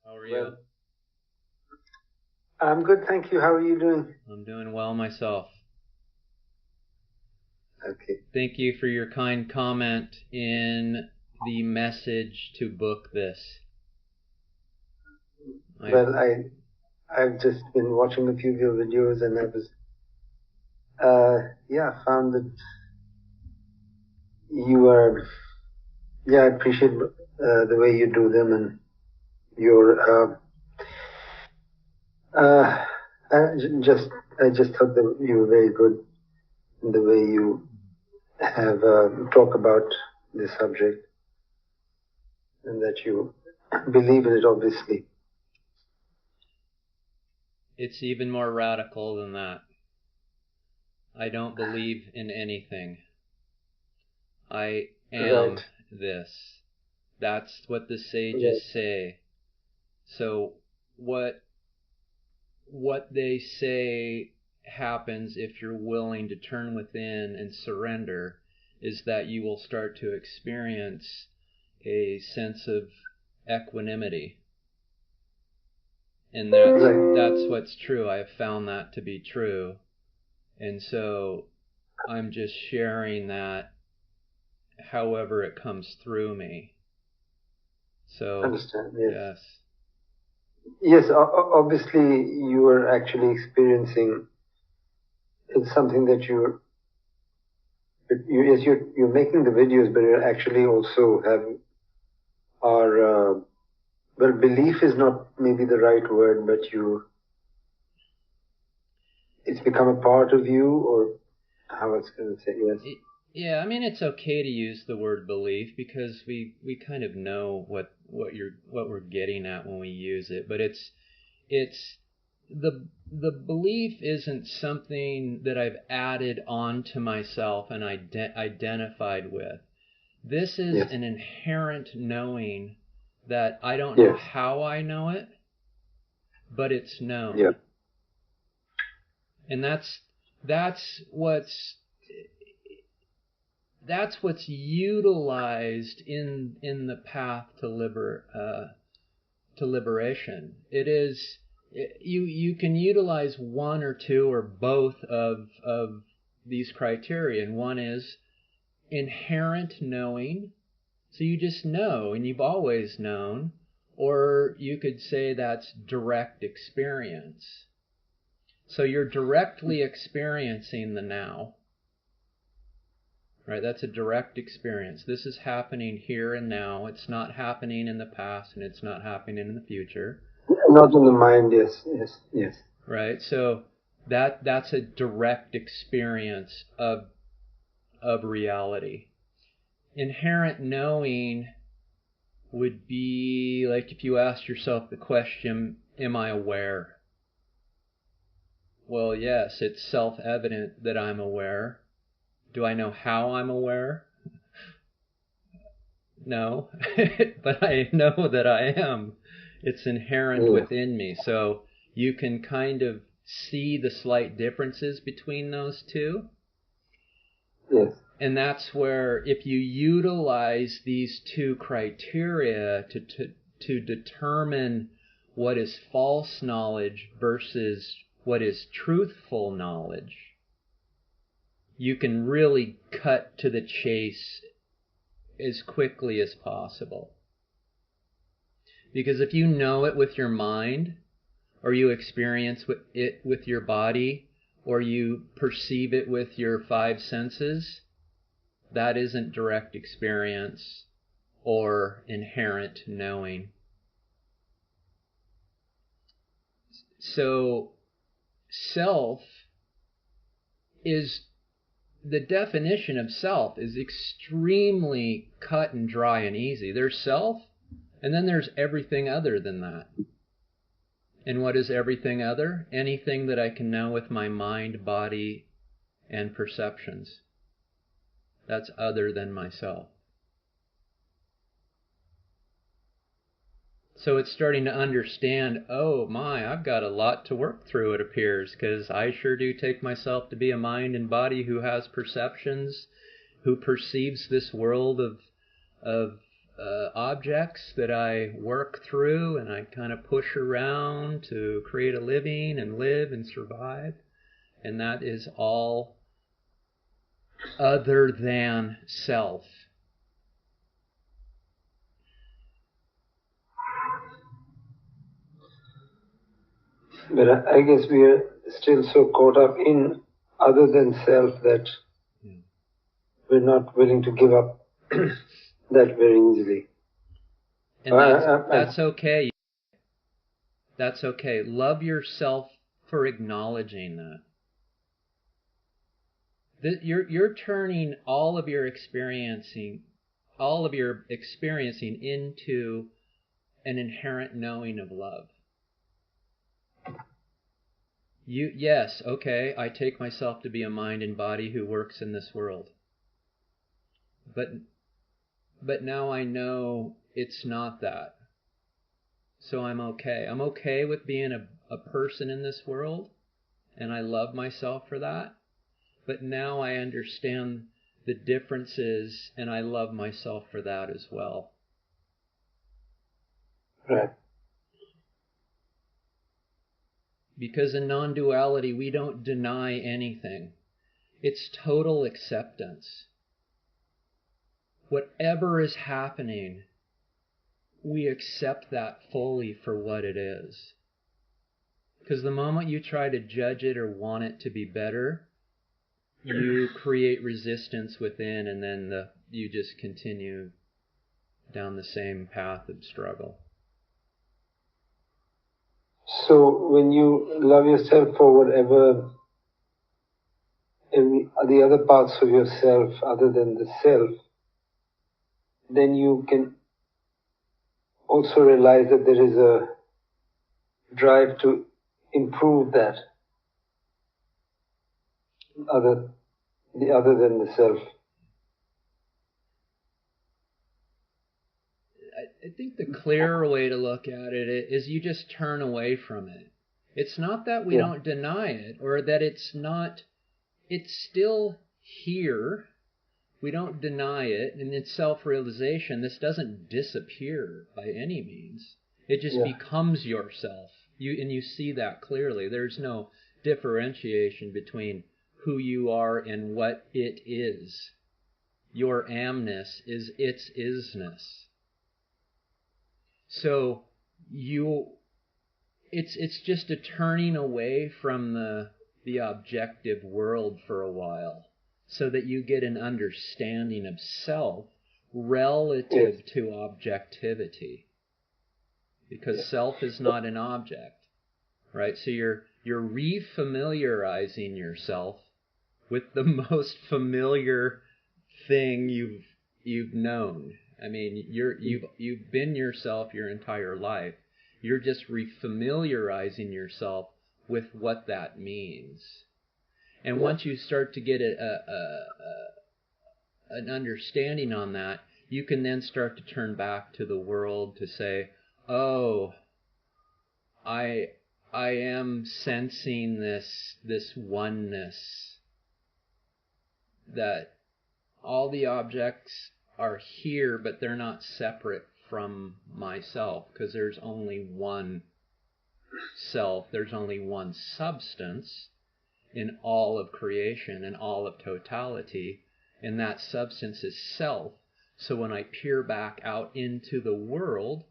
How are you? Well, I'm good, thank you. How are you doing? I'm doing well myself. Okay. Thank you for your kind comment in the message to book this. Well, I've just been watching a few of your videos, and I was found that you are I appreciate the way you do them, and your I just thought that you were very good in the way you have talk about this subject, and that you believe in it, obviously. It's even more radical than that. I don't believe in anything. I am this. That's what the sages say. So what they say happens if you're willing to turn within and surrender is that you will start to experience a sense of equanimity. And that's what's true. I have found that to be true. And so I'm just sharing that however it comes through me. So, Understand, yes. Yes. Yes, obviously you are actually experiencing. It's something that you're making the videos, but you're actually also belief is not maybe the right word, but it's become a part of you, or how it's going to say, yes. Yeah, I mean it's okay to use the word belief because we kind of know what we're getting at when we use it, but it's the belief isn't something that I've added on to myself and identified with. This is an inherent knowing that I don't know how I know it, but it's known. Yeah. And that's what's utilized in the path to liberation. It is you can utilize one or two or both of these criteria, and one is inherent knowing. So you just know, and you've always known, or you could say that's direct experience. So you're directly experiencing the now. Right, that's a direct experience. This is happening here and now. It's not happening in the past, and it's not happening in the future. Not in the mind, yes. Right, so that's a direct experience of reality. Inherent knowing would be like if you asked yourself the question, am I aware? Well, yes, it's self-evident that I'm aware. Do I know how I'm aware? No, but I know that I am. It's inherent within me. So you can kind of see the slight differences between those two. Yes. And that's where if you utilize these two criteria to determine what is false knowledge versus what is truthful knowledge, you can really cut to the chase as quickly as possible. Because if you know it with your mind, or you experience it with your body, or you perceive it with your five senses, that isn't direct experience or inherent knowing. So self is, the definition of self is extremely cut and dry and easy. There's self, and then there's everything other than that. And what is everything other? Anything that I can know with my mind, body, and perceptions. That's other than myself. So it's starting to understand, oh my, I've got a lot to work through, it appears, because I sure do take myself to be a mind and body who has perceptions, who perceives this world of objects that I work through and I kind of push around to create a living and live and survive. And that is all other than self. But I guess we are still so caught up in other than self that we're not willing to give up that very easily. And that's okay. That's okay. Love yourself for acknowledging that. You're turning all of your experiencing into an inherent knowing of love. Yes, okay, I take myself to be a mind and body who works in this world. But now I know it's not that. So I'm okay. I'm okay with being a person in this world, and I love myself for that. But now I understand the differences, and I love myself for that as well. Right. Because in non-duality, we don't deny anything. It's total acceptance. Whatever is happening, we accept that fully for what it is. Because the moment you try to judge it or want it to be better, you create resistance within, and then you just continue down the same path of struggle. So when you love yourself for whatever, the other parts of yourself other than the self, then you can also realize that there is a drive to improve that other than the self. I think the clearer way to look at it is you just turn away from it. It's not that we don't deny it, or that it's still here. We don't deny it, and in self-realization, this doesn't disappear by any means. It just becomes yourself. You see that clearly. There's no differentiation between who you are and what it is. Your amness is its isness. So it's just a turning away from the objective world for a while, so that you get an understanding of self relative to objectivity. Because self is not an object, right? So you're refamiliarizing yourself with the most familiar thing you've known. I mean, you've been yourself your entire life. You're just refamiliarizing yourself with what that means. And once you start to get an understanding on that, you can then start to turn back to the world to say, oh, I am sensing this oneness, that all the objects are here, but they're not separate from myself, because there's only one self, there's only one substance in all of creation and all of totality, and that substance is self. So when I peer back out into the world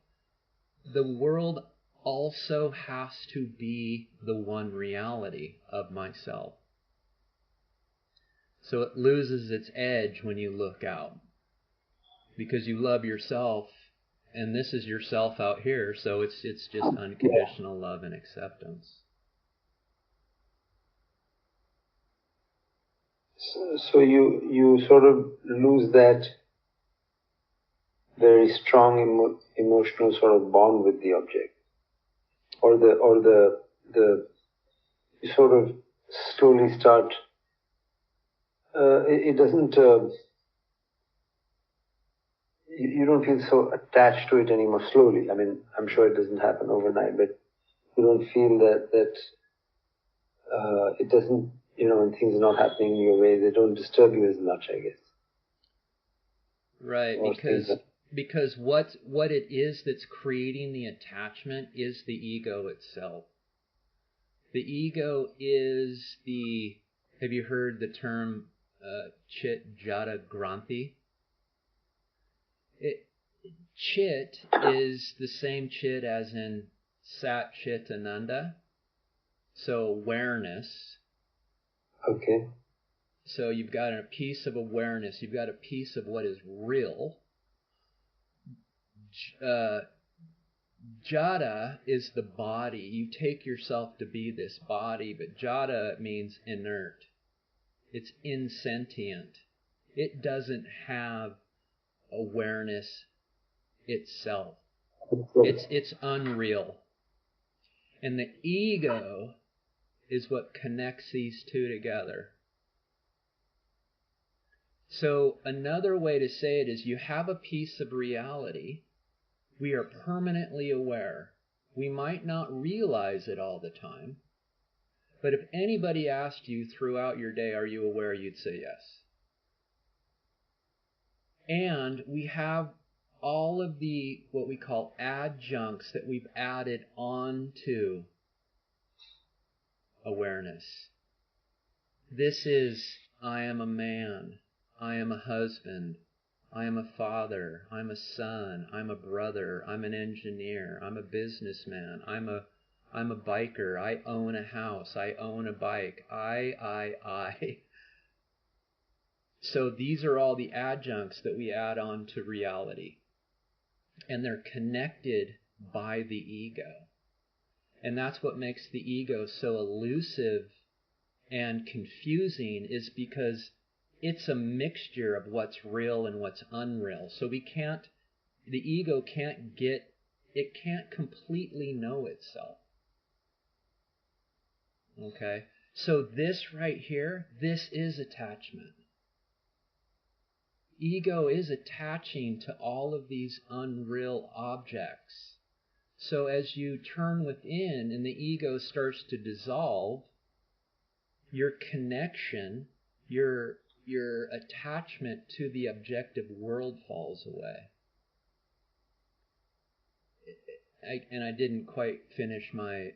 also has to be the one reality of myself. So it loses its edge when you look out, because you love yourself, and this is yourself out here, so it's just unconditional love and acceptance. So you sort of lose that very strong emotional sort of bond with the object, or you sort of slowly start. It doesn't. You don't feel so attached to it anymore. Slowly, I mean, I'm sure it doesn't happen overnight, but you don't feel that it doesn't. When things are not happening in your way, they don't disturb you as much, I guess. Right, Because what it is that's creating the attachment is the ego itself. The ego is the, have you heard the term chit jata granthi? Chit is the same chit as in sat chit ananda, so awareness. Okay. So you've got a piece of awareness, you've got a piece of what is real. Jata is the body. You take yourself to be this body, but jata means inert. It's insentient. It doesn't have awareness itself. It's unreal. And the ego is what connects these two together. So another way to say it is you have a piece of reality. We are permanently aware. We might not realize it all the time, but if anybody asked you throughout your day, are you aware, you'd say yes. And we have all of the, what we call adjuncts that we've added on to awareness. This is, I am a man, I am a husband, I am a father, I'm a son, I'm a brother, I'm an engineer, I'm a businessman, I'm a biker, I own a house, I own a bike, I. So these are all the adjuncts that we add on to reality. And they're connected by the ego. And that's what makes the ego so elusive and confusing, is because it's a mixture of what's real and what's unreal. So the ego can't completely know itself. Okay? So this right here, this is attachment. Ego is attaching to all of these unreal objects. So as you turn within and the ego starts to dissolve, your connection, your attachment to the objective world falls away. I didn't quite finish my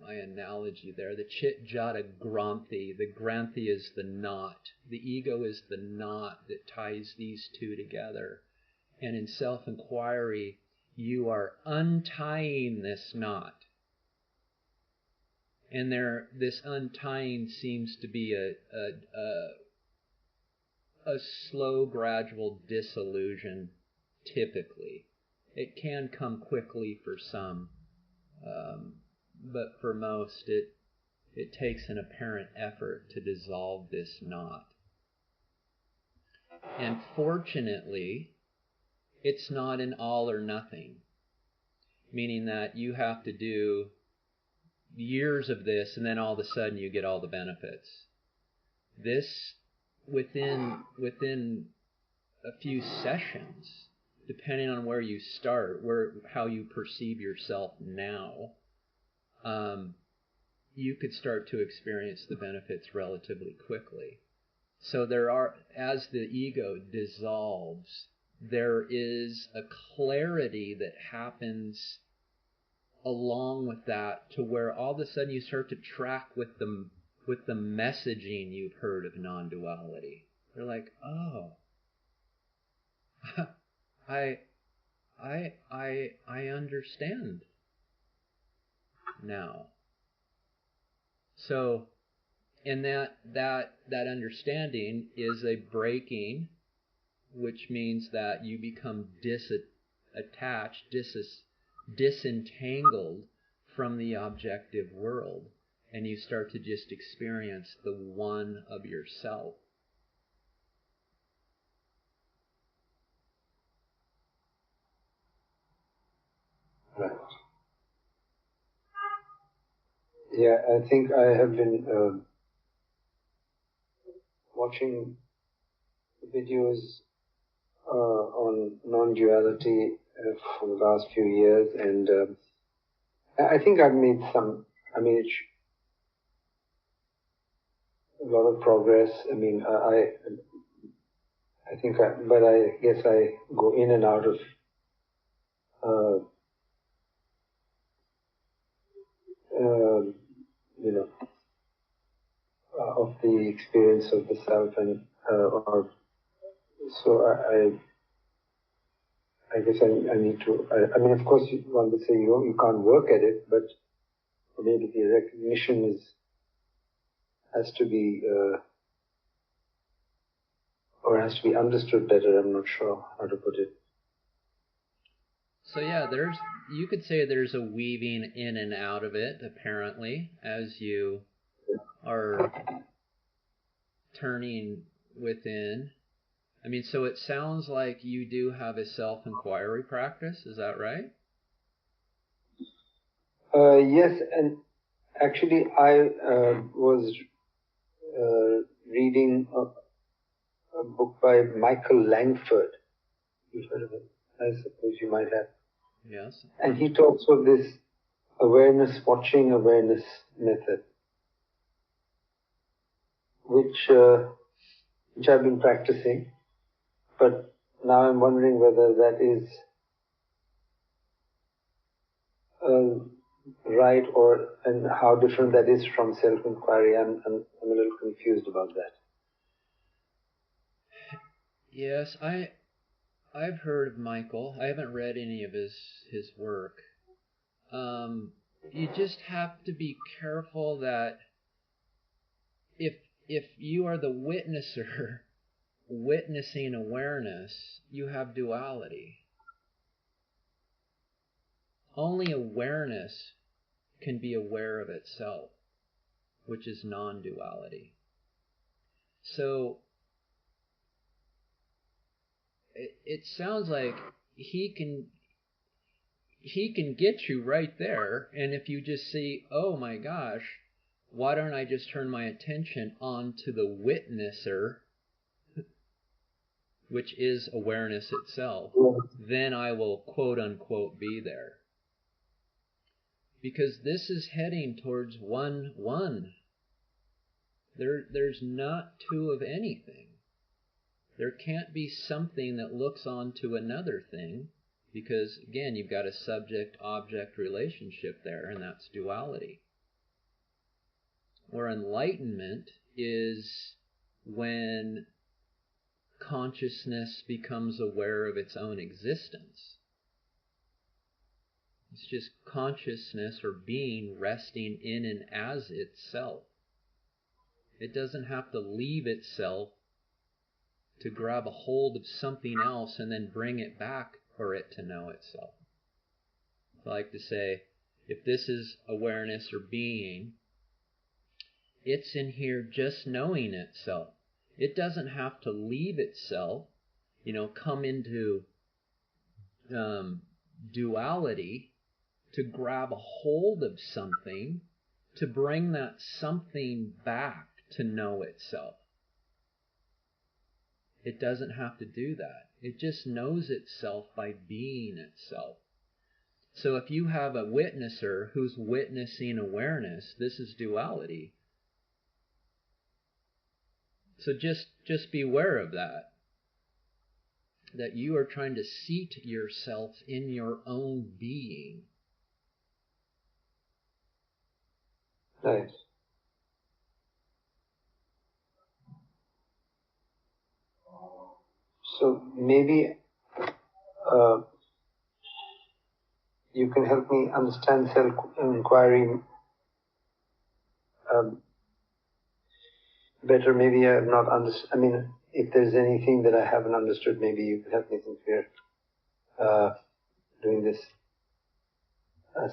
analogy there. The chit jata granthi. The granthi is the knot. The ego is the knot that ties these two together. And in self-enquiry, you are untying this knot. And this untying seems to be a slow, gradual dissolution, typically. It can come quickly for some, but for most, it takes an apparent effort to dissolve this knot. And fortunately, it's not an all or nothing, meaning that you have to do years of this and then all of a sudden you get all the benefits. This, within a few sessions, depending on where you start, how you perceive yourself now, you could start to experience the benefits relatively quickly. So as the ego dissolves, there is a clarity that happens along with that, to where all of a sudden you start to track with the messaging you've heard of non-duality. They're like, oh, I understand now. So, and that understanding is a breaking, which means that you become disattached, disentangled from the objective world, and you start to just experience the one of yourself. Right. Yeah, I think I have been watching videos on non-duality for the last few years, and I think I've made a lot of progress. I but I guess I go in and out of of the experience of the self, and so I guess I need to. I mean, of course, one would say you can't work at it, but maybe the recognition has to be or has to be understood better. I'm not sure how to put it. So yeah, you could say there's a weaving in and out of it, apparently, as you are turning within. I mean, so it sounds like you do have a self-enquiry practice, is that right? Yes, and actually I was reading a book by Michael Langford. You've heard of it? I suppose you might have. Yes. And he talks of this awareness, watching awareness method, which I've been practicing, but now I'm wondering whether that is right, and how different that is from self-inquiry. I'm a little confused about that. Yes, I've heard of Michael. I haven't read any of his work. You just have to be careful that if you are the witnesser witnessing awareness, you have duality. Only awareness can be aware of itself, which is non-duality. So it sounds like he can get you right there, and if you just see, oh my gosh, why don't I just turn my attention on to the witnesser, which is awareness itself, then I will quote unquote be there. Because this is heading towards one. There's not two of anything. There can't be something that looks onto another thing, because again, you've got a subject-object relationship there, and that's duality. Or enlightenment is when consciousness becomes aware of its own existence. It's just consciousness or being resting in and as itself. It doesn't have to leave itself to grab a hold of something else and then bring it back for it to know itself. I like to say, if this is awareness or being, it's in here just knowing itself. It doesn't have to leave itself, come into duality to grab a hold of something, to bring that something back to know itself. It doesn't have to do that. It just knows itself by being itself. So if you have a witnesser who's witnessing awareness, this is duality. So just be aware of that. That you are trying to seat yourself in your own being. Right. So maybe you can help me understand self-inquiry better. Maybe I have not understood. I mean, if there's anything that I haven't understood, maybe you can help me since we're doing this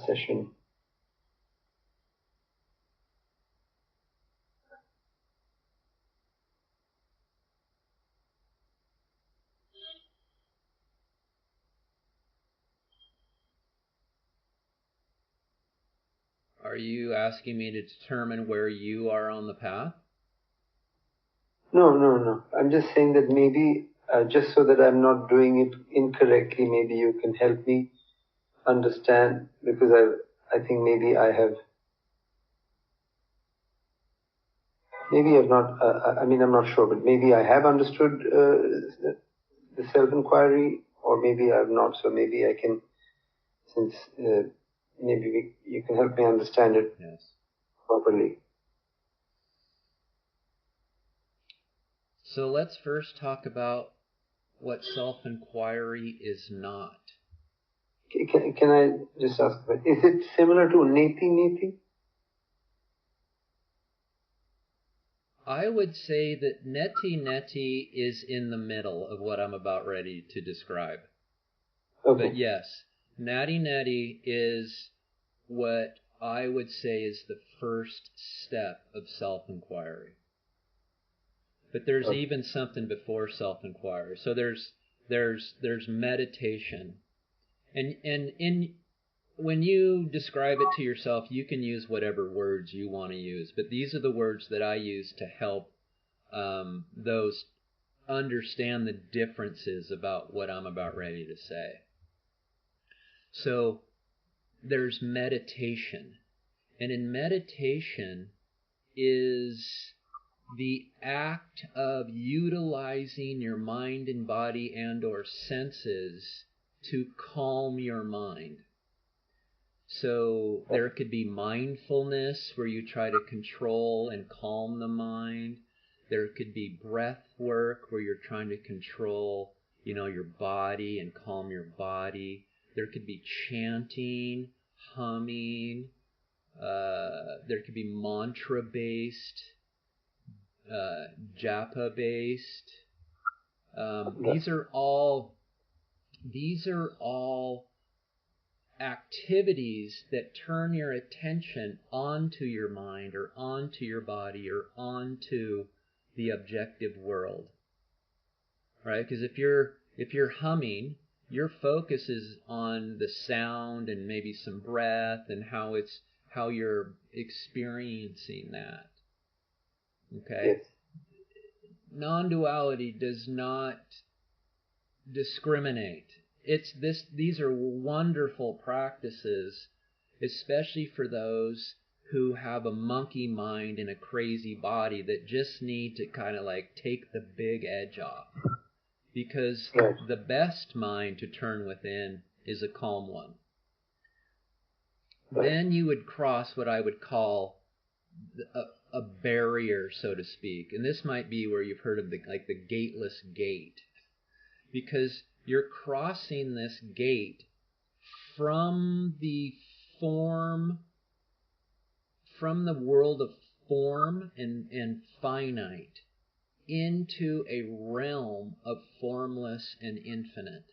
session. Are you asking me to determine where you are on the path? No. I'm just saying that maybe, just so that I'm not doing it incorrectly, maybe you can help me understand, because I think maybe I have maybe I've not, I'm not sure, but maybe I have understood the self-enquiry, or maybe I've not. So maybe I can, since you can help me understand it properly. So let's first talk about what self-enquiry is not. Can I just ask, is it similar to neti? I would say that neti is in the middle of what I'm about ready to describe. Okay. But yes, neti is what I would say is the first step of self-enquiry. But there's even something before self-enquiry. So there's meditation. And when you describe it to yourself, you can use whatever words you want to use. But these are the words that I use to help those understand the differences about what I'm about ready to say. So there's meditation. And in meditation is the act of utilizing your mind and body and or senses to calm your mind. So there could be mindfulness where you try to control and calm the mind. There could be breath work where you're trying to control, your body and calm your body. There could be chanting, humming. There could be mantra-based, japa-based. These are all activities that turn your attention onto your mind or onto your body or onto the objective world, right? Because if you're humming, your focus is on the sound and maybe some breath and how you're experiencing that. Okay? Yes. Non-duality does not discriminate. These are wonderful practices, especially for those who have a monkey mind and a crazy body that just need to kind of like take the big edge off. Because the best mind to turn within is a calm one. Then you would cross what I would call a barrier, so to speak. And this might be where you've heard of the gateless gate. Because you're crossing this gate from the world of form and finite into a realm of formless and infinite.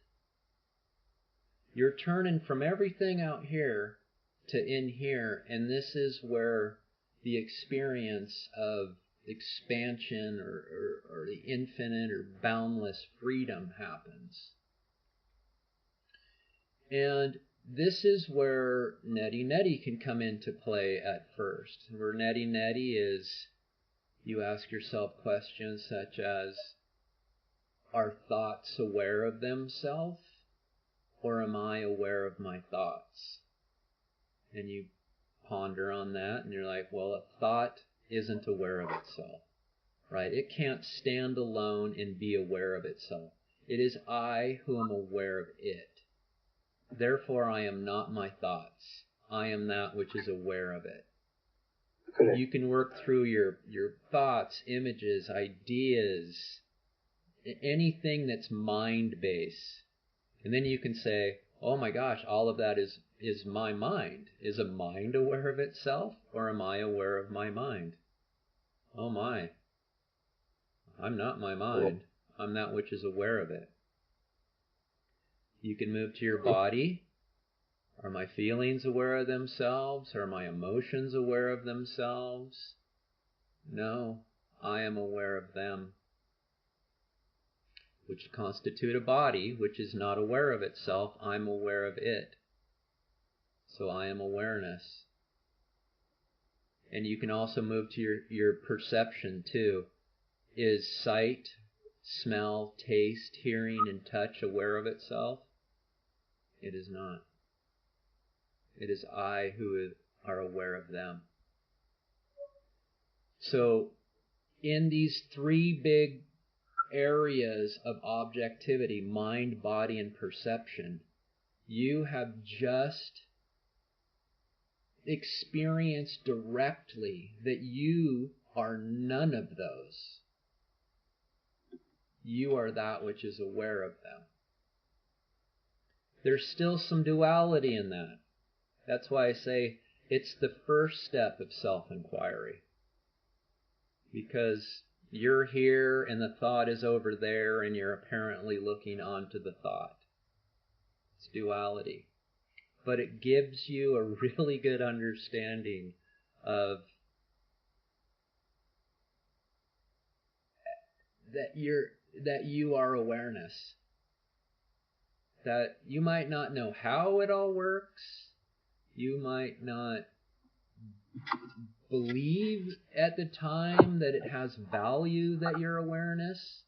You're turning from everything out here to in here, and this is where the experience of expansion or the infinite or boundless freedom happens. And this is where neti can come into play at first. Where neti is, you ask yourself questions such as, are thoughts aware of themselves, or am I aware of my thoughts? And you ponder on that, and you're like, well, a thought isn't aware of itself, right? It can't stand alone and be aware of itself. It is I who am aware of it. Therefore, I am not my thoughts. I am that which is aware of it. Correct. You can work through your thoughts, images, ideas, anything that's mind-based. And then you can say, oh my gosh, all of that is my mind. Is a mind aware of itself, or am I aware of my mind? Oh my. I'm not my mind. I'm that which is aware of it. You can move to your body. Are my feelings aware of themselves? Are my emotions aware of themselves? No, I am aware of them, which constitute a body which is not aware of itself. I'm aware of it. So I am awareness. And you can also move to your perception too. Is sight, smell, taste, hearing, and touch aware of itself? It is not. It is I who are aware of them. So in these three big areas of objectivity, mind, body, and perception, you have just experienced directly that you are none of those. You are that which is aware of them. There's still some duality in that. That's why I say it's the first step of self-enquiry. Because you're here and the thought is over there and you're apparently looking onto the thought. It's duality. But it gives you a really good understanding of that you are awareness. That you might not know how it all works. You might not believe at the time that it has value that you're awareness,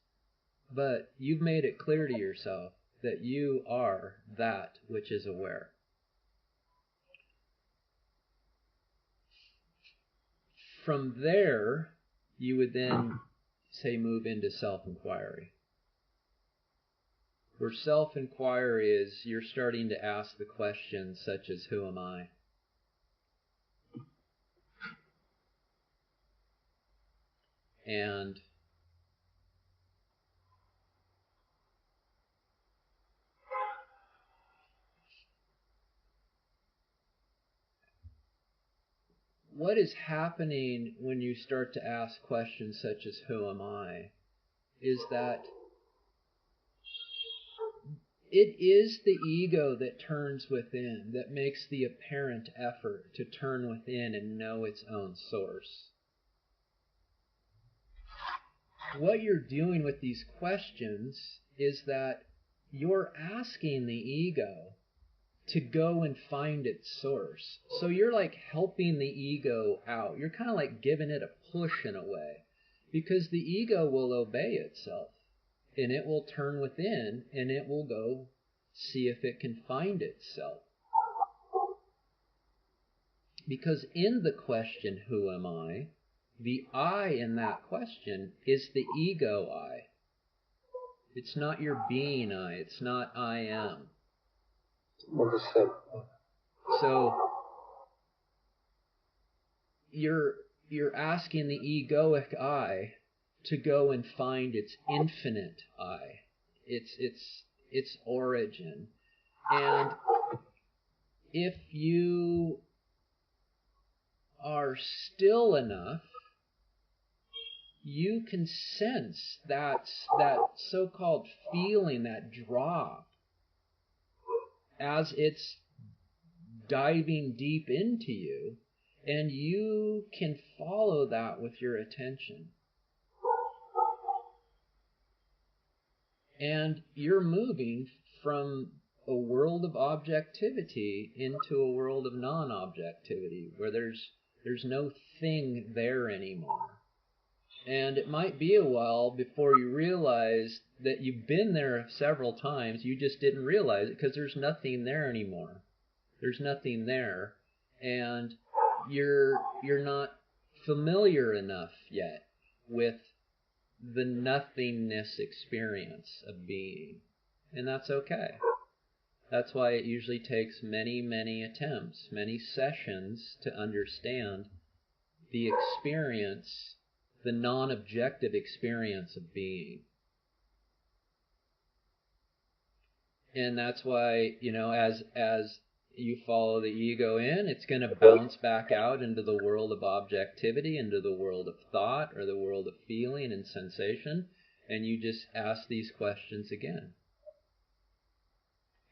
but you've made it clear to yourself that you are that which is aware. From there, you would then, say, move into self-enquiry. Where self-enquiry is, you're starting to ask the questions such as, who am I? And what is happening when you start to ask questions such as, who am I, is that it is the ego that turns within, that makes the apparent effort to turn within and know its own source. What you're doing with these questions is that you're asking the ego to go and find its source. So you're like helping the ego out. You're kind of like giving it a push in a way, because the ego will obey itself and it will turn within and it will go see if it can find itself. Because in the question, who am I, the I in that question is the ego I. It's not your being I. It's not I am. So you're asking the egoic I to go and find its infinite I, its origin. And if you are still enough, you can sense that so-called feeling, that drop, as it's diving deep into you, and you can follow that with your attention. And you're moving from a world of objectivity into a world of non-objectivity, where there's no thing there anymore. And it might be a while before you realize that you've been there several times, you just didn't realize it because there's nothing there anymore. There's nothing there, and you're not familiar enough yet with the nothingness experience of being. And that's okay. That's why it usually takes many, many attempts, many sessions to understand the experience, the non-objective experience of being. And that's why, as you follow the ego in, it's going to bounce back out into the world of objectivity, into the world of thought, or the world of feeling and sensation, and you just ask these questions again.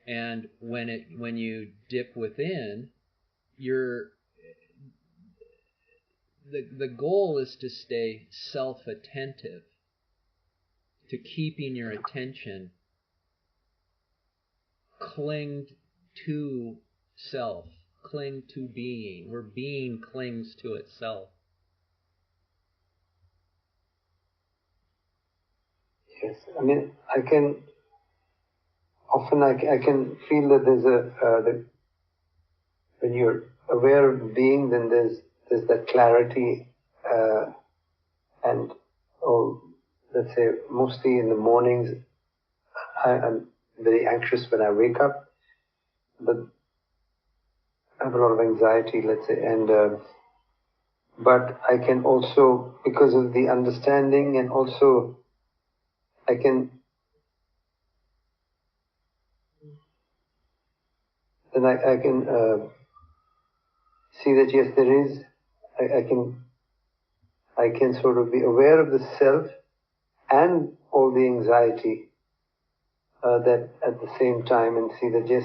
And when you dip within, the goal is to stay self-attentive, to keeping your attention cling to self, cling to being, where being clings to itself. Yes, I mean, I can feel that there's when you're aware of being, then there's that clarity, and or let's say mostly in the mornings, I'm very anxious when I wake up, but I have a lot of anxiety, let's say, and but I can also, because of the understanding, and also I can then I can see that yes, there is. I can sort of be aware of the self and all the anxiety that at the same time, and see that yes,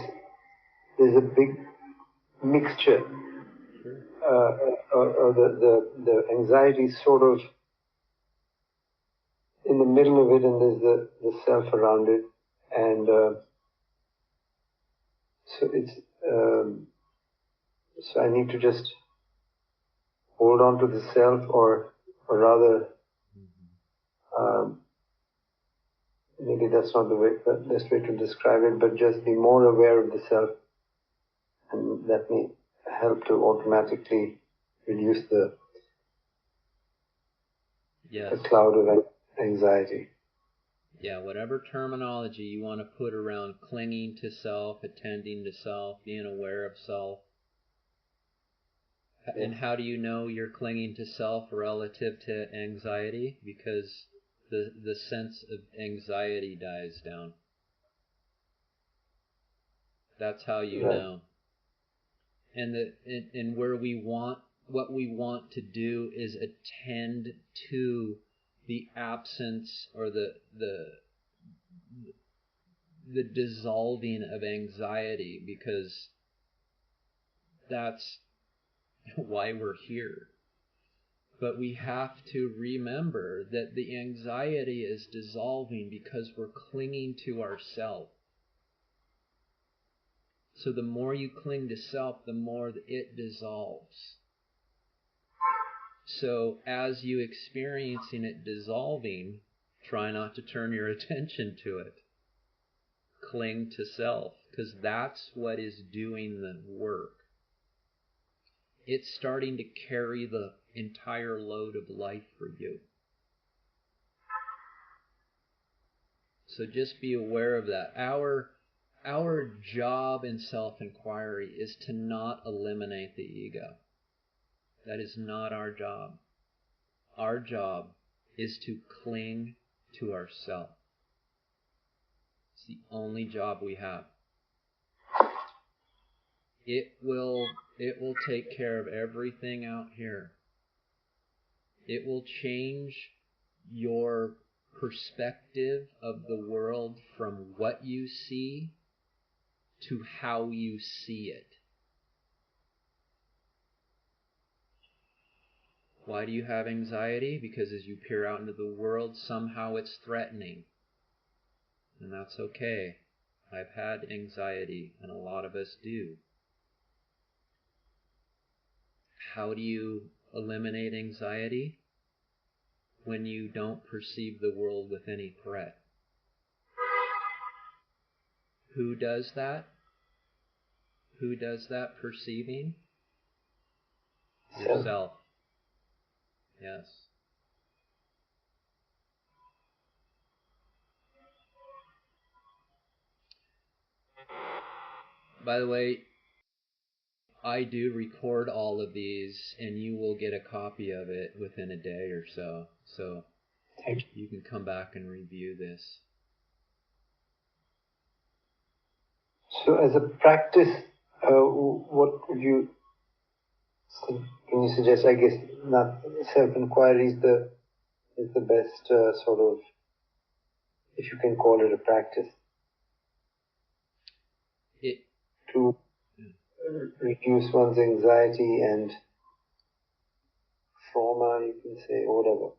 there's a big mixture. The anxiety is sort of in the middle of it, and there's the self around it, and so it's so I need to just hold on to the self, or rather, maybe that's not the best way to describe it, but just be more aware of the self, and that may help to automatically reduce the cloud of anxiety. Yeah, whatever terminology you want to put around clinging to self, attending to self, being aware of self. Yes. And how do you know you're clinging to self relative to anxiety? Because the sense of anxiety dies down. That's how you know. And where what we want to do is attend to the absence or the dissolving of anxiety, because that's why we're here. But we have to remember that the anxiety is dissolving because we're clinging to ourself. So the more you cling to self, the more it dissolves. So as you experiencing it dissolving, try not to turn your attention to it. Cling to self, because that's what is doing the work. It's starting to carry the entire load of life for you. So just be aware of that. Our job in self-enquiry is to not eliminate the ego. That is not our job. Our job is to cling to ourself. It's the only job we have. It will take care of everything out here. It will change your perspective of the world from what you see to how you see it. Why do you have anxiety? Because as you peer out into the world, somehow it's threatening. And that's okay. I've had anxiety, and a lot of us do. How do you eliminate anxiety? When you don't perceive the world with any threat. Who does that? Who does that perceiving? Yourself. Yes. By the way, I do record all of these, and you will get a copy of it within a day or so. So you can come back and review this. So as a practice, what would you, can you suggest? I guess not self-inquiry is the best sort of, if you can call it a practice, to reduce one's anxiety and trauma, you can say, or whatever.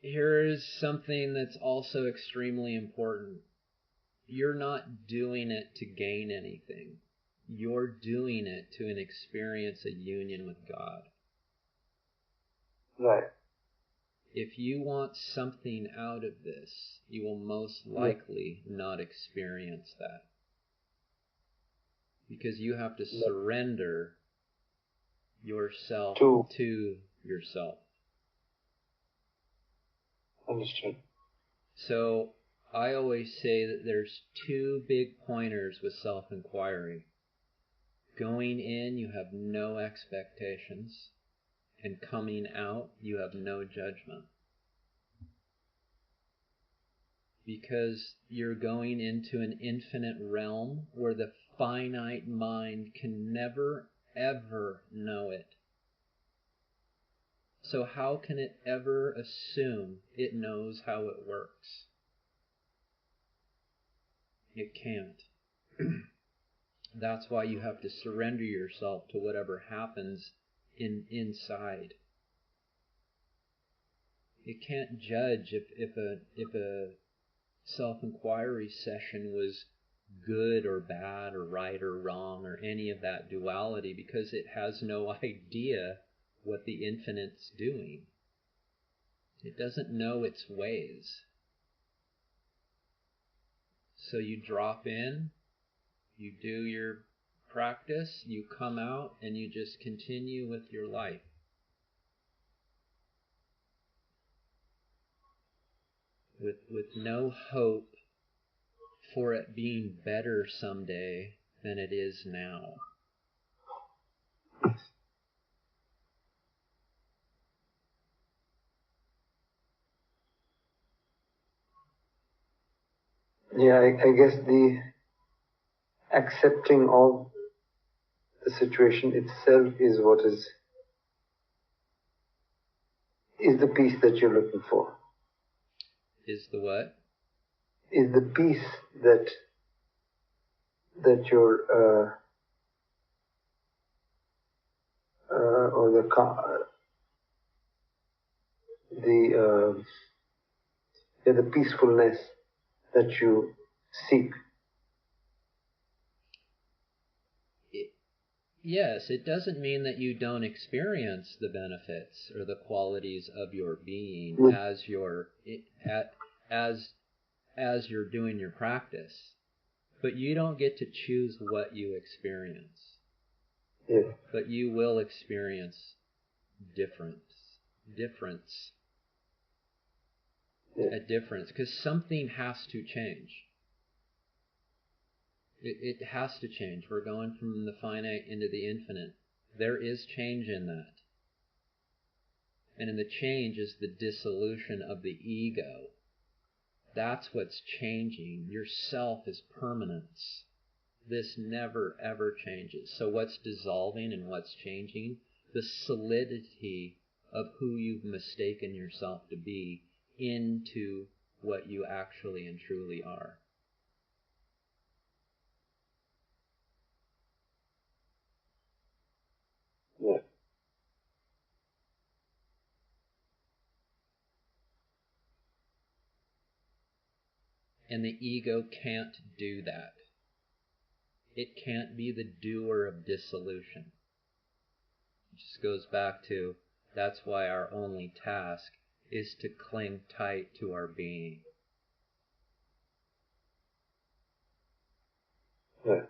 Here is something that's also extremely important. You're not doing it to gain anything. You're doing it to experience a union with God. Right. If you want something out of this, you will most likely not experience that. Because you have to surrender yourself to yourself. Understood. So I always say that there's two big pointers with self-enquiry. Going in, you have no expectations, and coming out, you have no judgment. Because you're going into an infinite realm where the finite mind can never, ever know it. So how can it ever assume it knows how it works? It can't. That's why you have to surrender yourself to whatever happens inside. It can't judge if a self-enquiry session was good or bad or right or wrong or any of that duality, because it has no idea what the infinite's doing. It doesn't know its ways. So you drop in, you do your practice, you come out, and you just continue with your life. With no hope for it being better someday than it is now. Yeah, I guess the accepting of the situation itself is what is the peace that you're looking for. Is the what? Is the peace that you're or the peacefulness that you seek. Yes, it doesn't mean that you don't experience the benefits or the qualities of your being as you're doing your practice, but you don't get to choose what you experience. Yes. But you will experience difference. Yes. A difference, because something has to change. It has to change. We're going from the finite into the infinite. There is change in that. And in the change is the dissolution of the ego. That's what's changing. Yourself is permanence. This never ever changes. So what's dissolving and what's changing? The solidity of who you've mistaken yourself to be into what you actually and truly are. Yeah. And the ego can't do that. It can't be the doer of dissolution. It just goes back to, that's why our only task is to cling tight to our being. Yeah.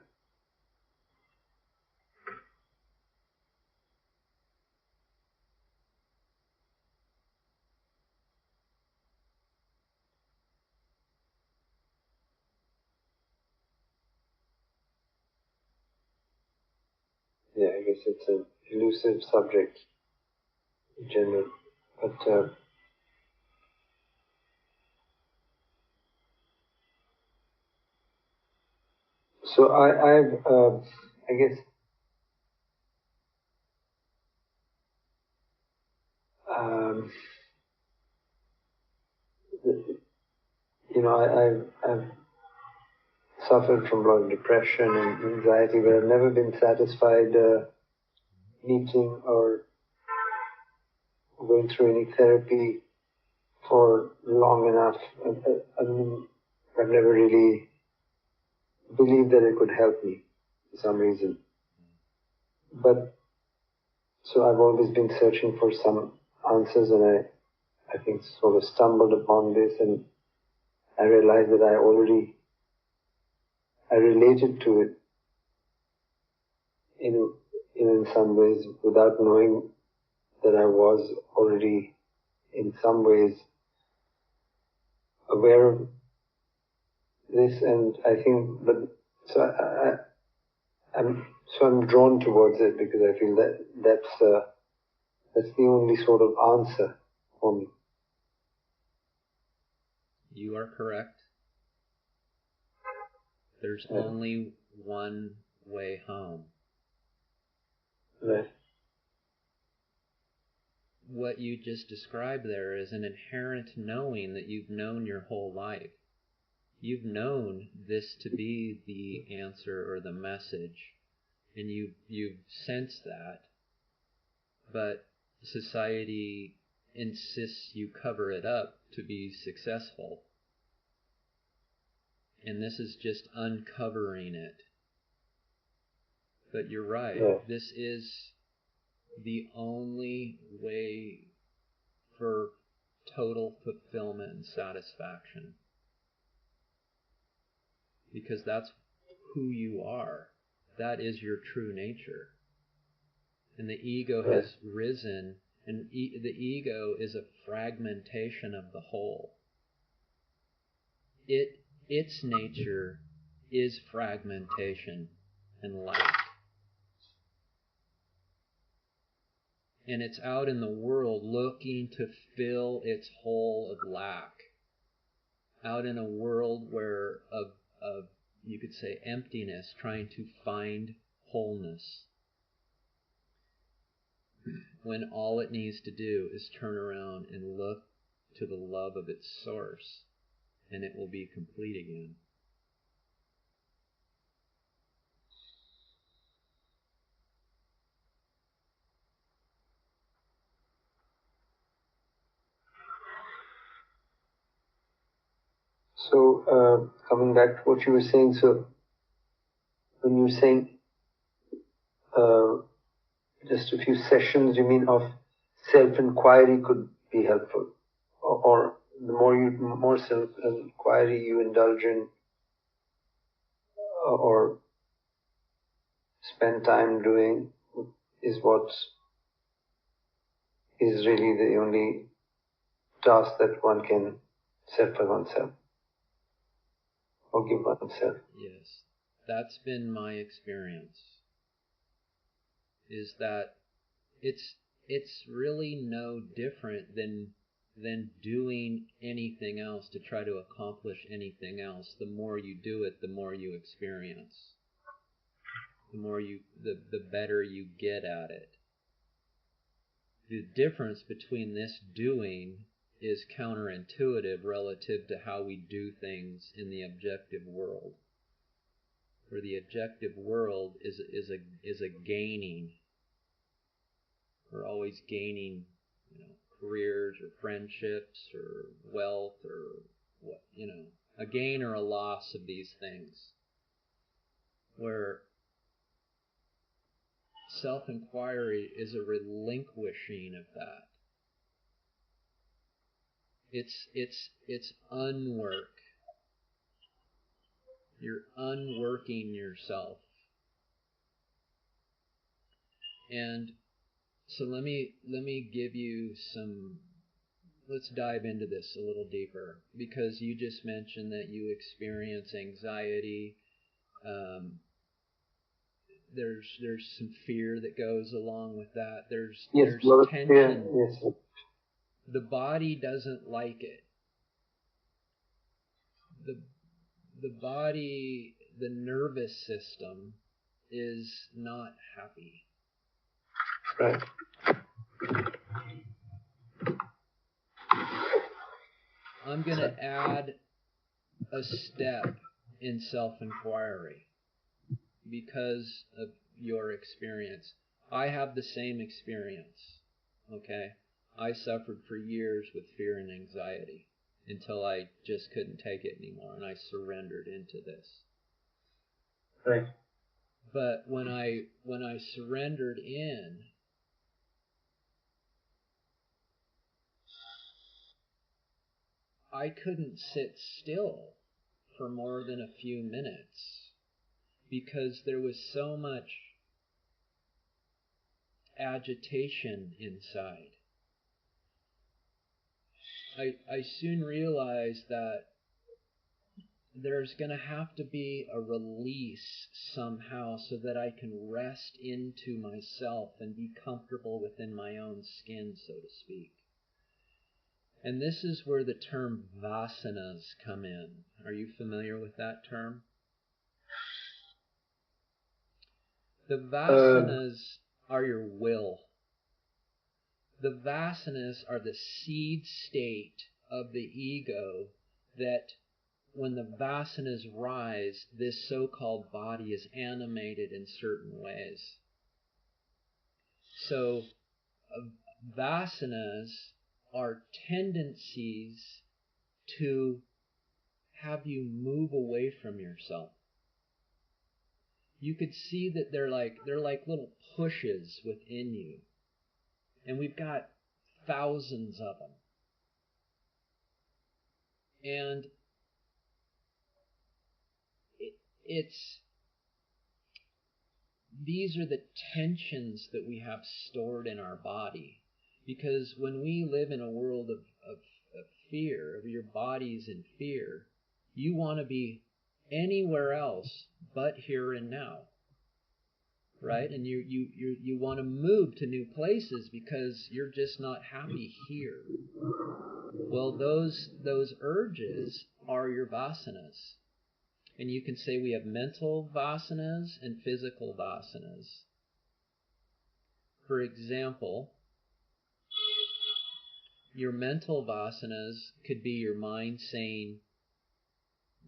Yeah, I guess it's an elusive subject in general, but so I guess I've suffered from a lot of depression and anxiety, but I've never been satisfied meeting or going through any therapy for long enough. I mean, I've never really believed that it could help me for some reason. But so I've always been searching for some answers, and I think, sort of stumbled upon this, and I realized that I related to it in some ways without knowing that I was already in some ways aware of this, and I think, I'm drawn towards it because I feel that that's the only sort of answer for me. You are correct. There's only one way home. Right. What you just described there is an inherent knowing that you've known your whole life. You've known this to be the answer or the message, and you've sensed that, but society insists you cover it up to be successful. And this is just uncovering it. But you're right, This is the only way for total fulfillment and satisfaction. Because that's who you are. That is your true nature. And the ego has risen, and the ego is a fragmentation of the whole. Its nature is fragmentation and lack. And it's out in the world looking to fill its hole of lack. Out in a world where of you could say emptiness, trying to find wholeness. When all it needs to do is turn around and look to the love of its source, and it will be complete again. So, coming back to what you were saying, so when you were saying just a few sessions, you mean of self-enquiry could be helpful, or the more self-enquiry you indulge in, or spend time doing, is what is really the only task that one can set for oneself, or give oneself. Yes, that's been my experience. Is that it's really no different than doing anything else to try to accomplish anything else. The more you do it, the more you experience. The better you get at it. The difference between this doing is counterintuitive relative to how we do things in the objective world. Where the objective world is a gaining. We're always gaining, careers or friendships or wealth or what, a gain or a loss of these things. Where self-enquiry is a relinquishing of that. It's unwork. You're unworking yourself. And so let me give you let's dive into this a little deeper, because you just mentioned that you experience anxiety. There's some fear that goes along with that. There's tension. Yes. The body doesn't like it. The body, the nervous system is not happy. Right. I'm going to add a step in self-enquiry because of your experience. I have the same experience, okay? I suffered for years with fear and anxiety until I just couldn't take it anymore, and I surrendered into this. Right. But when I surrendered in, I couldn't sit still for more than a few minutes because there was so much agitation inside. I soon realized that there's going to have to be a release somehow so that I can rest into myself and be comfortable within my own skin, so to speak. And this is where the term vasanas come in. Are you familiar with that term? The vasanas are your will. The vasanas are the seed state of the ego that when the vasanas rise, this so-called body is animated in certain ways. So vasanas are tendencies to have you move away from yourself. You could see that they're like little pushes within you. And we've got thousands of them. And these are the tensions that we have stored in our body. Because when we live in a world of fear, of your body's in fear, you want to be anywhere else but here and now. Right? And you want to move to new places because you're just not happy here. Well, those urges are your vasanas. And you can say we have mental vasanas and physical vasanas. For example, your mental vasanas could be your mind saying,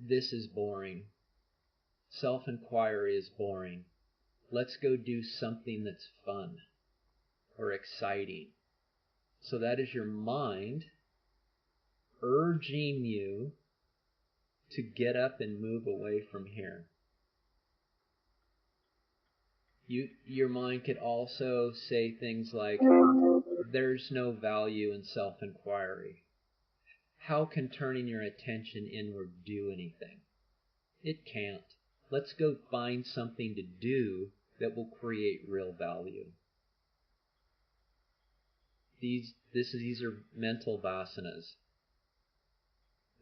this is boring. Self-enquiry is boring. Let's go do something that's fun or exciting. So that is your mind urging you to get up and move away from here. Your mind could also say things like, there's no value in self-enquiry. How can turning your attention inward do anything? It can't. Let's go find something to do that will create real value. These are mental vasanas.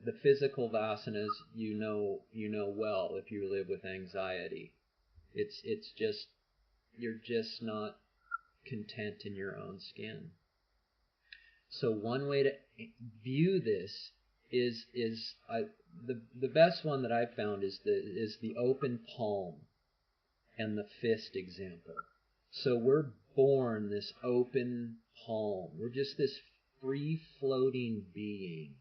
The physical vasanas you know well if you live with anxiety. It's just you're just not content in your own skin. So one way to view this is the best one that I've found is the open palm and the fist example. So we're born this open palm. We're just this free-floating being.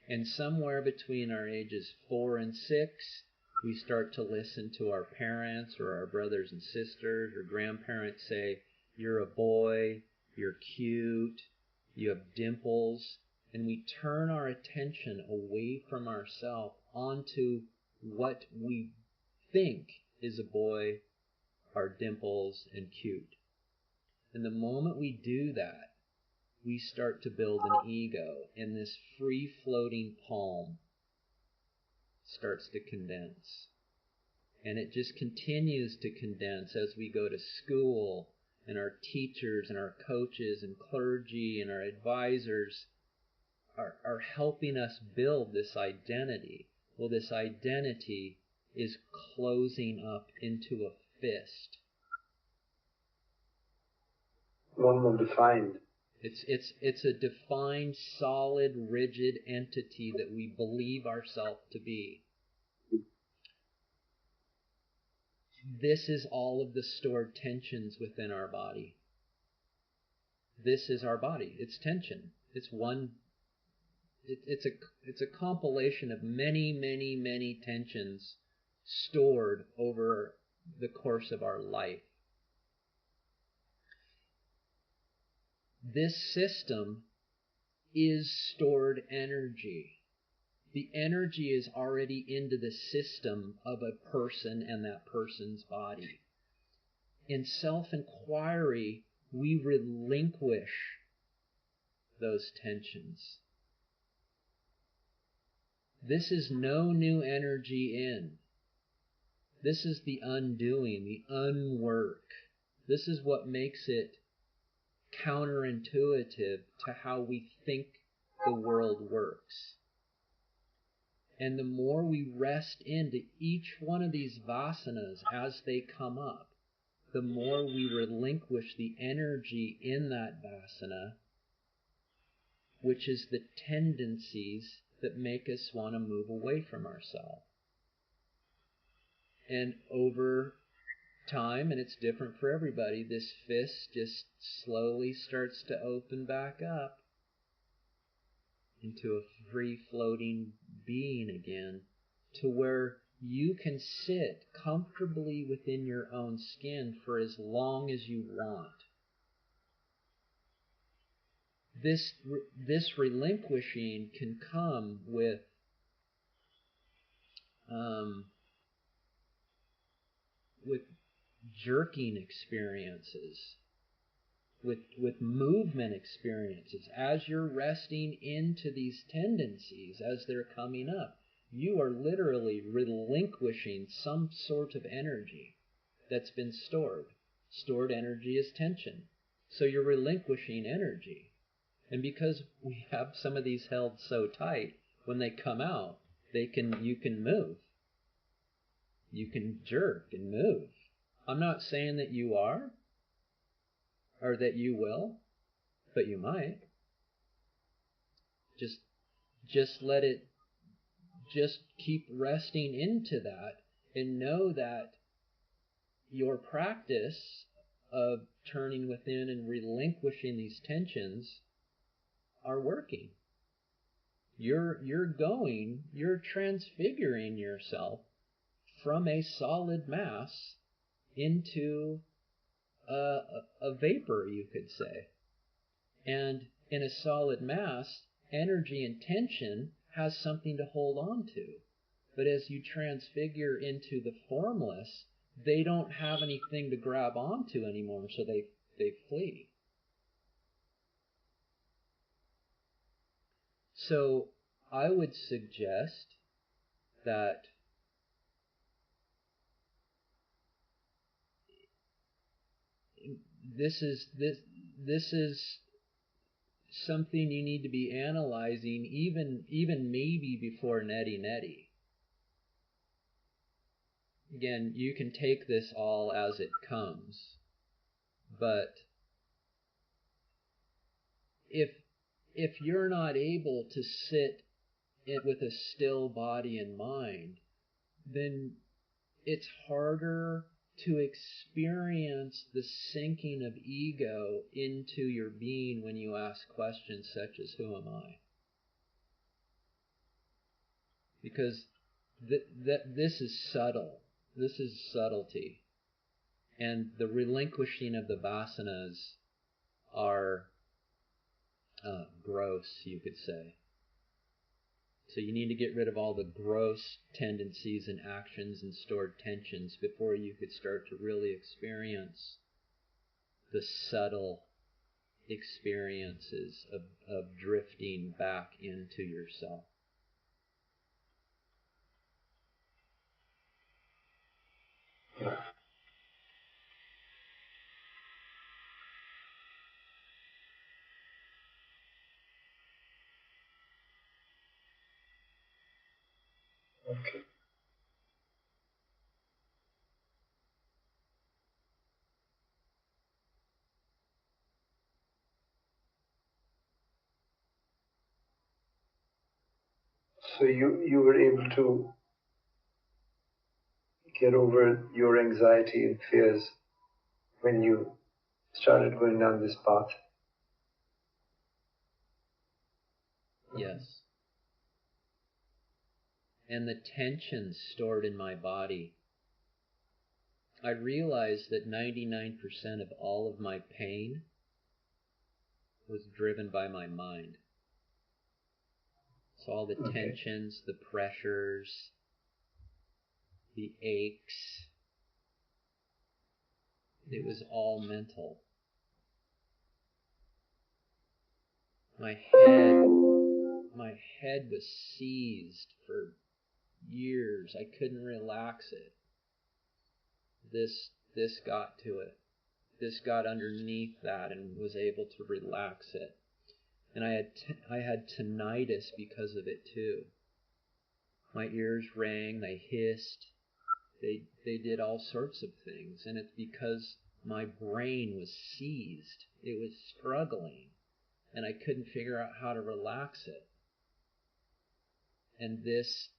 And somewhere between our ages 4 and 6, we start to listen to our parents or our brothers and sisters or grandparents say, you're a boy, you're cute, you have dimples, and we turn our attention away from ourselves onto what we think is a boy, our dimples, and cute. And the moment we do that, we start to build an ego, and this free-floating palm starts to condense. And it just continues to condense as we go to school, and our teachers and our coaches and clergy and our advisors are helping us build this identity. Well, this identity is closing up into a fist. One more defined. It's a defined, solid, rigid entity that we believe ourselves to be. This is all of the stored tensions within our body. This is our body. It's tension. It's one. It's a compilation of many, many, many tensions stored over the course of our life. This system is stored energy. The energy is already into the system of a person and that person's body. In self-enquiry, we relinquish those tensions. This is no new energy in. This is the undoing, the unwork. This is what makes it counterintuitive to how we think the world works. And the more we rest into each one of these vasanas as they come up, the more we relinquish the energy in that vasana, which is the tendencies that make us want to move away from ourselves. And over time, and it's different for everybody, this fist just slowly starts to open back up into a free-floating being again, to where you can sit comfortably within your own skin for as long as you want. This relinquishing can come with jerking experiences, with movement experiences. As you're resting into these tendencies, as they're coming up, you are literally relinquishing some sort of energy that's been stored. Stored energy is tension. So you're relinquishing energy. And because we have some of these held so tight, when they come out, you can move. You can jerk and move. I'm not saying that you are, or that you will, but you might. Just let it, just keep resting into that, and know that your practice of turning within and relinquishing these tensions are working. You're transfiguring yourself from a solid mass into a vapor, you could say. And in a solid mass, energy and tension has something to hold on to. But as you transfigure into the formless, they don't have anything to grab onto anymore, so they flee. So I would suggest that this is something you need to be analyzing even maybe before neti. Again, you can take this all as it comes, but if you're not able to sit with a still body and mind, then it's harder to experience the sinking of ego into your being when you ask questions such as, who am I? Because this is subtle. This is subtlety. And the relinquishing of the vasanas are gross, you could say. So you need to get rid of all the gross tendencies and actions and stored tensions before you could start to really experience the subtle experiences of drifting back into yourself. Okay. So you were able to get over your anxiety and fears when you started going down this path? Yes. And the tension stored in my body. I realized that 99% of all of my pain was driven by my mind. So all the tensions, the pressures, the aches, it was all mental. My my head was seized for years. I couldn't relax it. This got to it. This got underneath that and was able to relax it. And I had tinnitus because of it too. My ears rang, they hissed, they did all sorts of things, and it's because my brain was seized. It was struggling, and I couldn't figure out how to relax it. And this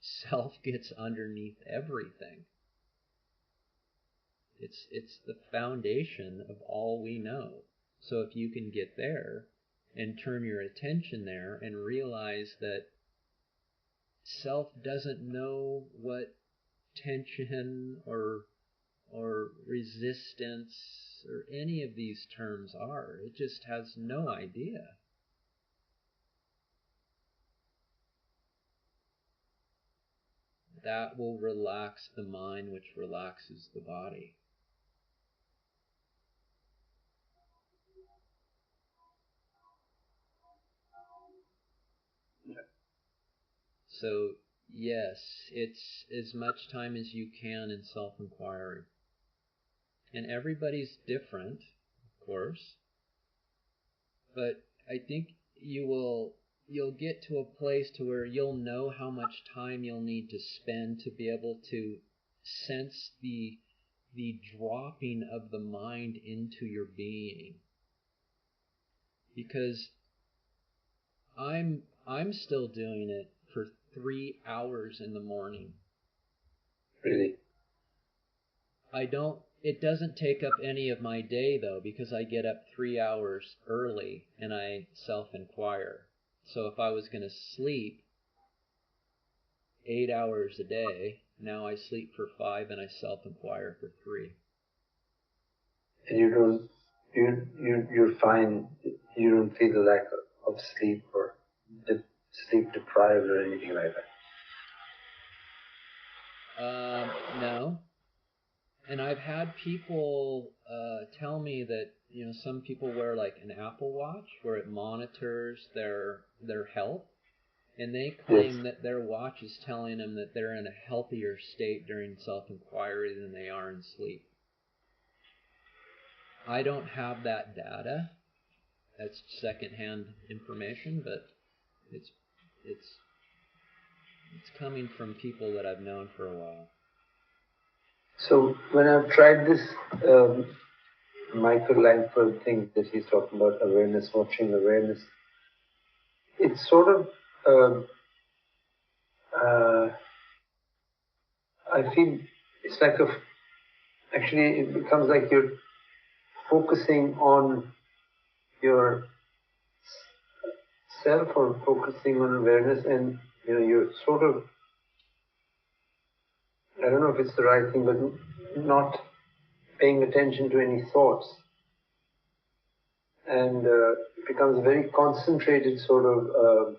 self gets underneath everything. It's the foundation of all we know. So if you can get there and turn your attention there and realize that self doesn't know what tension or resistance or any of these terms are. It just has no idea. That will relax the mind, which relaxes the body. So, yes, it's as much time as you can in self-enquiry. And everybody's different, of course. But I think you'll get to a place to where you'll know how much time you'll need to spend to be able to sense the dropping of the mind into your being. Because I'm still doing it for 3 hours in the morning. Really? It doesn't take up any of my day though, because I get up 3 hours early and I self-enquire. So if I was going to sleep 8 hours a day, now I sleep for 5 and I self-enquire for 3. And you're fine. You don't feel the lack of sleep or sleep deprived or anything like that? No. And I've had people tell me that, some people wear like an Apple Watch where it monitors their health, and they claim that their watch is telling them that they're in a healthier state during self-enquiry than they are in sleep. I don't have that data. That's secondhand information, but it's coming from people that I've known for a while. So when I've tried this Michael Langford thing that he's talking about, awareness, watching awareness, it's sort of, I feel it's like actually it becomes like you're focusing on your self or focusing on awareness, and you're sort of, I don't know if it's the right thing, but not paying attention to any thoughts. And it becomes a very concentrated sort of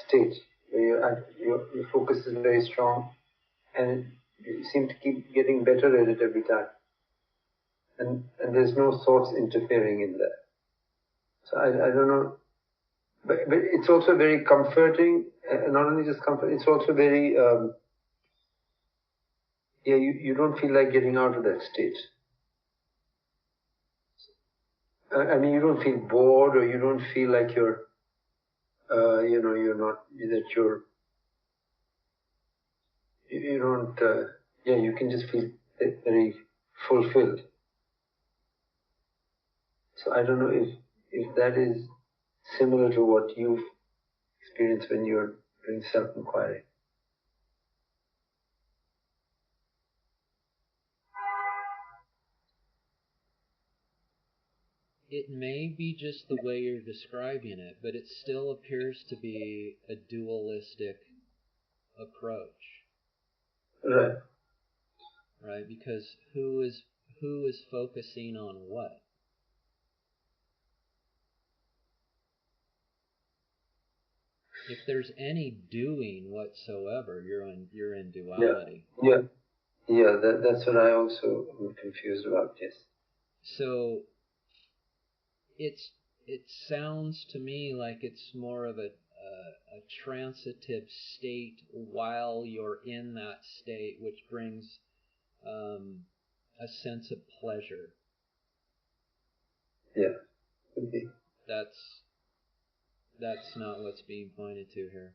state where your focus is very strong, and you seem to keep getting better at it every time. And there's no thoughts interfering in that. So I don't know, but it's also very comforting. Not only just comfort, it's also very you don't feel like getting out of that state. I mean, you don't feel bored, or you don't feel like you're you're not, that you don't, you can just feel very fulfilled. So I don't know if that is similar to what you've experienced when you're doing self-enquiry. It may be just the way you're describing it, but it still appears to be a dualistic approach. Right. Right? Because who is focusing on what? If there's any doing whatsoever, you're in duality. Yeah. That's what I also am confused about. Yes. So it sounds to me like it's more of a transitive state while you're in that state, which brings a sense of pleasure. Yeah. Okay. That's not what's being pointed to here.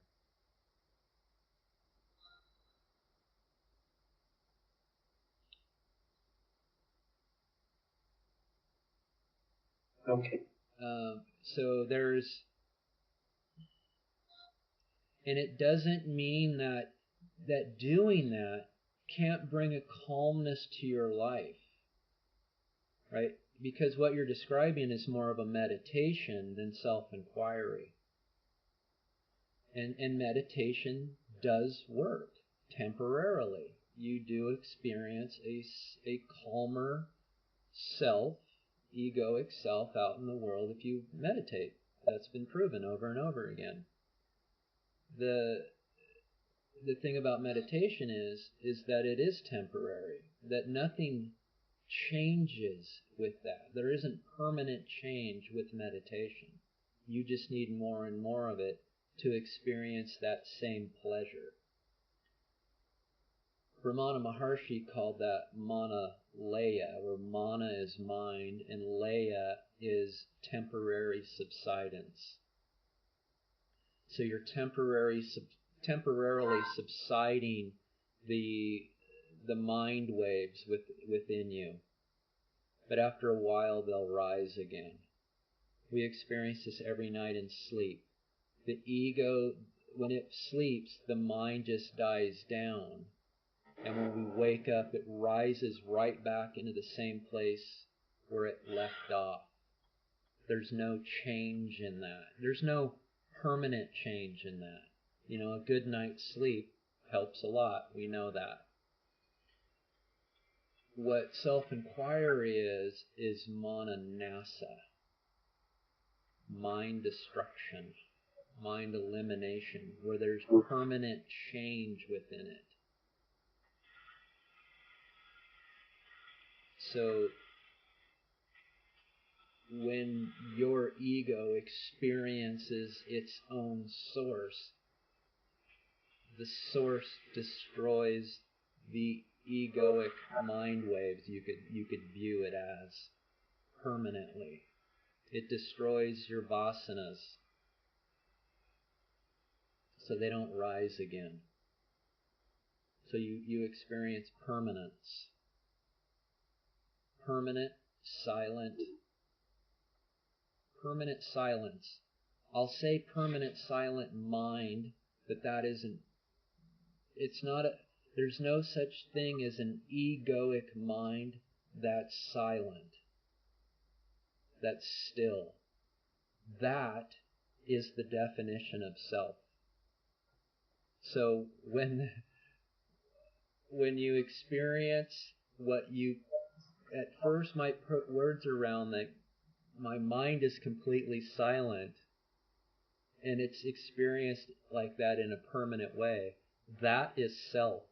Okay. So there's, and it doesn't mean that doing that can't bring a calmness to your life, right? Because what you're describing is more of a meditation than self-enquiry. And meditation does work temporarily. You do experience a calmer self, egoic self out in the world if you meditate. That's been proven over and over again. The thing about meditation is that it is temporary, that nothing changes with that. There isn't permanent change with meditation. You just need more and more of it to experience that same pleasure. Ramana Maharshi called that mana laya, where mana is mind and laya is temporary subsidence. So you're temporarily subsiding the mind waves within you. But after a while they'll rise again. We experience this every night in sleep. The ego, when it sleeps, the mind just dies down. And when we wake up, it rises right back into the same place where it left off. There's no change in that. There's no permanent change in that. You know, a good night's sleep helps a lot. We know that. What self-enquiry is mananasa, mind destruction, mind elimination, where there's permanent change within it. So when your ego experiences its own source, the source destroys the egoic mind waves, you could view it as, permanently. It destroys your vasanas so they don't rise again. So you experience permanence. Permanent silence. I'll say permanent silent mind, but that isn't, it's not there's no such thing as an egoic mind that's silent, that's still. That is the definition of self. So when you experience what you at first might put words around, that my mind is completely silent, and it's experienced like that in a permanent way, that is self.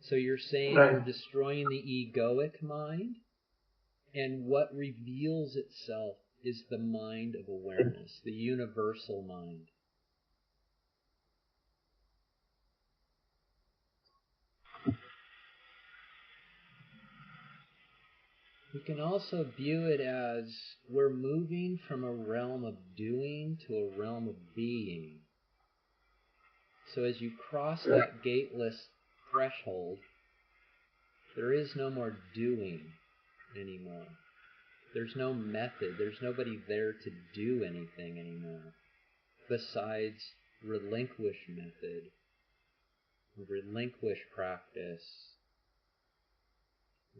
So you're saying you're destroying the egoic mind, and what reveals itself is the mind of awareness, the universal mind. We can also view it as we're moving from a realm of doing to a realm of being. So as you cross that gateless threshold, there is no more doing anymore. There's no method. There's nobody there to do anything anymore besides relinquish method, relinquish practice,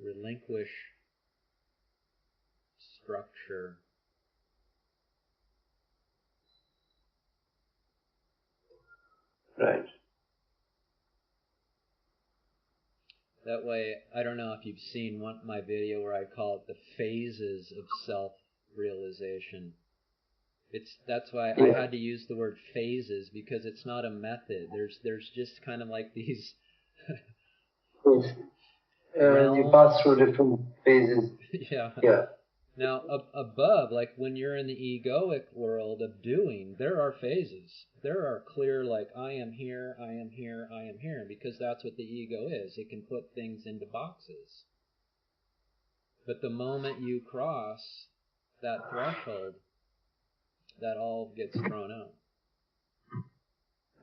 relinquish structure. Right. That way, I don't know if you've seen my video where I call it the phases of self-realization. That's why I had to use the word phases, because it's not a method. There's just kind of like these You pass through different phases. Yeah. Yeah. Now, above, like when you're in the egoic world of doing, there are phases. There are clear, like, I am here, I am here, I am here, because that's what the ego is. It can put things into boxes. But the moment you cross that threshold, that all gets thrown out.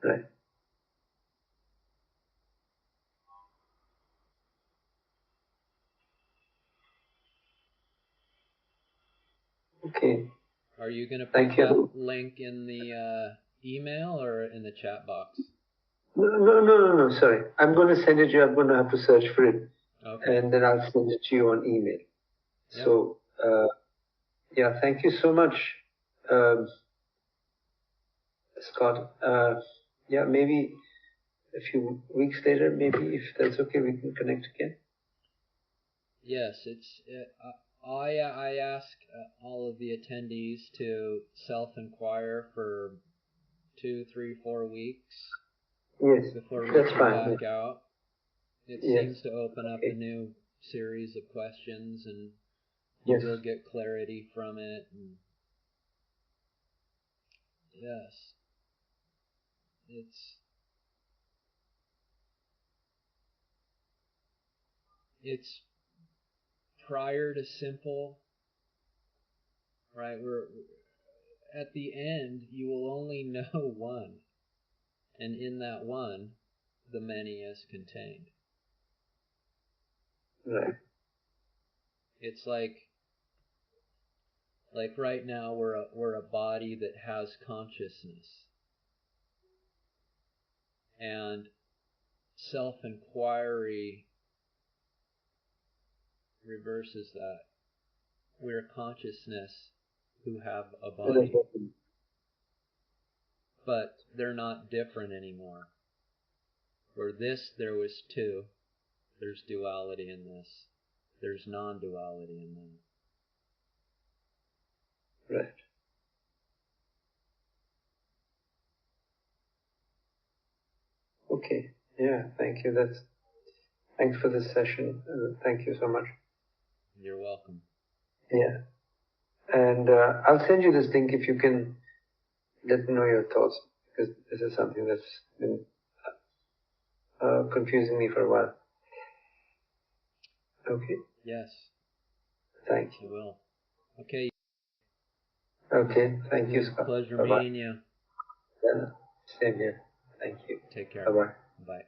Right. Okay. Are you going to put that link in the email or in the chat box? No. Sorry. I'm going to send it to you. I'm going to have to search for it. Okay. And then I'll send it to you on email. Yep. So, yeah, thank you so much, Scott. Yeah, maybe a few weeks later, maybe, if that's okay, we can connect again. Yes, I ask all of the attendees to self-enquire for 2, 3, 4 weeks. Yes, before that's reaching fine. back out. It Yes. seems to open up a new series of questions, and you Yes. will get clarity from it. And yes, it's prior to simple, right? We're at the end. You will only know one, and in that one, the many is contained. Right. It's like right now we're a body that has consciousness, and self-enquiry reverses that. We're consciousness who have a body, but they're not different anymore. For this there was two. There's duality in this. There's non-duality in that. Right. Okay. Yeah, thank you. Thanks for this session. Thank you so much. You're welcome. Yeah. And I'll send you this link if you can let me know your thoughts, because this is something that's been confusing me for a while. Okay. Yes. Thank you. I will. Okay. Okay. Thank you, Scott. Pleasure Bye-bye. meeting you. Yeah. Same here. Thank you. Take care. Bye-bye. Bye.